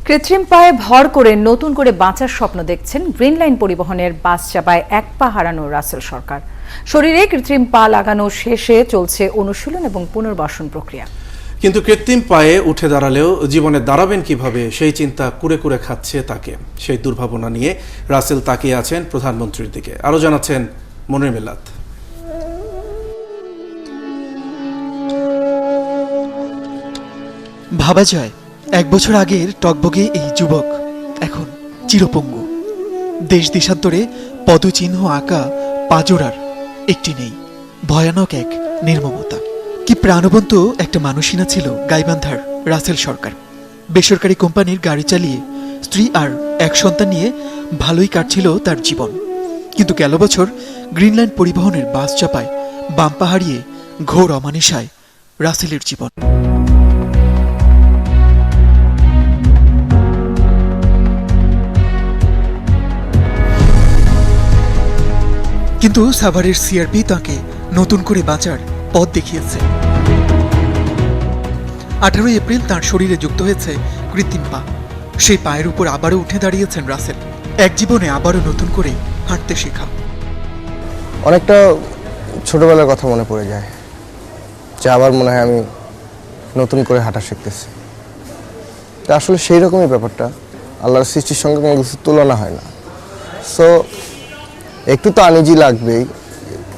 কৃত্রিম পায়ে ভর করে নতুন করে বাঁচার স্বপ্ন দেখছেন গ্রিন লাইন পরিবহনের বাস চাপায় এক পা হারানো রাসেল সরকার। শরীরে কৃত্রিম পা লাগানো শেষে চলছে অনুশীলন এবং পুনর্বাসন প্রক্রিয়া। কিন্তু কৃত্রিম পায়ে উঠে দাঁড়ালেও জীবনে দাঁড়াবেন কিভাবে সেই চিন্তা কুরে কুরে খাচ্ছে তাকে। সেই দুর্ভাবনা নিয়ে রাসেল তাকিয়ে আছেন প্রধানমন্ত্রীর দিকে। আরও জানাচ্ছেন মনির মিল্লাত। ভাবা যায় 1 বছর আগের টকবগে এই যুবক এখন চিরপঙ্গু। দেশ দেশান্তরে পদচিহ্ন আঁকা পাজোড়ার একটি নেই। ভয়ানক এক নির্মমতা। কি প্রাণবন্ত একটা মানুষই না ছিল গাইবান্ধার রাসেল সরকার। বেসরকারি কোম্পানির গাড়ি চালিয়ে স্ত্রী আর এক সন্তান নিয়ে ভালোই কাটছিল তার জীবন। কিন্তু গেল বছর গ্রিন লাইন পরিবহনের বাস চাপায় বাম্পা হারিয়ে ঘোর অমানিসায় রাসেলের জীবন। কিন্তু সাভারের সিআরপি তাকে নতুন করে বাঁচার পথ দেখিয়েছে। 18 এপ্রিল তার শরীরে যুক্ত হয়েছে কৃত্রিম পা। সেই পায়ের উপর আবারও উঠে দাঁড়িয়েছেন রাসেল। এক জীবনে আবারও নতুন করে হাঁটতে শেখা। অনেকটা ছোটবেলার কথা মনে পড়ে যায়, যে আবার মনে হয় আমি নতুন করে হাঁটা শিখতেছি। তা আসলে সেই রকমই ব্যাপারটা, আল্লাহর সৃষ্টির সঙ্গে কোনো কিছু তুলনা হয় না। সো একটু তো আনইজি লাগবেই,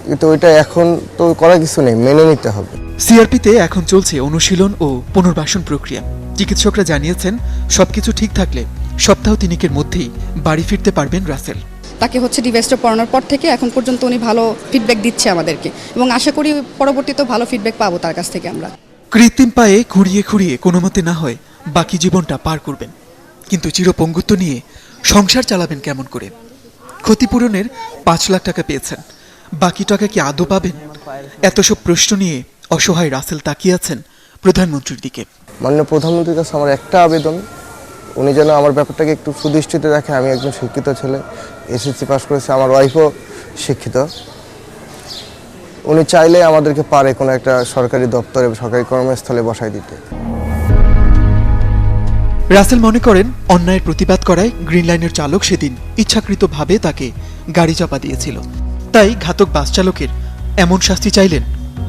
কিন্তু ওইটা এখন তো করার কিছু নেই, মেনে নিতে হবে। সিআরপিতে এখন চলছে অনুশীলন ও পুনর্বাসন প্রক্রিয়া। চিকিৎসকরা জানিয়েছেন সবকিছু ঠিক থাকলে সপ্তাহ 3 মধ্যেই বাড়ি ফিরতে পারবেন রাসেল। তাকে ডিভাইসটা পড়ানোর পর থেকে এখন পর্যন্ত উনি ভালো ফিডব্যাক দিচ্ছে আমাদেরকে, এবং আশা করি পরবর্তীতে ভালো ফিডব্যাক পাবো তার কাছ থেকে আমরা। কৃত্রিম পায়ে খুঁড়িয়ে খুঁড়িয়ে কোনো মতে না হয় বাকি জীবনটা পার করবেন, কিন্তু চিরপঙ্গুত্ব নিয়ে সংসার চালাবেন কেমন করে? ক্ষতিপূরণের 5 লাখ টাকা পেয়েছেন, বাকি টাকা কি আদৌ পাবেন? এত সব প্রশ্ন নিয়ে অসহায় রাসেল তাকিয়ে আছেন প্রধানমন্ত্রীর দিকে। মাননীয় প্রধানমন্ত্রীর কাছে আমার একটা আবেদন, উনি যেন আমার ব্যাপারটাকে একটু সুদৃষ্টিতে দেখে। আমি একজন শিক্ষিত ছেলে, এসএসসি পাস করেছে, আমার ওয়াইফও শিক্ষিত। উনি চাইলে আমাদেরকে পারে কোনো একটা সরকারি দপ্তরে, সরকারি কর্মস্থলে বসায় দিতে। রাসেল মনে করেন অন্যায়ের প্রতিবাদ করায় গ্রিন লাইনের চালক সেদিন ইচ্ছাকৃতভাবে তাকে গাড়ি চাপা দিয়েছিল। তাই ঘাতক বাস চালকের এমন শাস্তি চাইলেন,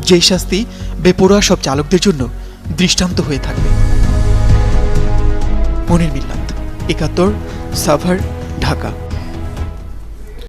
যেই শাস্তি বেপরোয়া সব চালকদের জন্য দৃষ্টান্ত হয়ে থাকবে। মনির মিল্লাত, 71, সাভার, ঢাকা।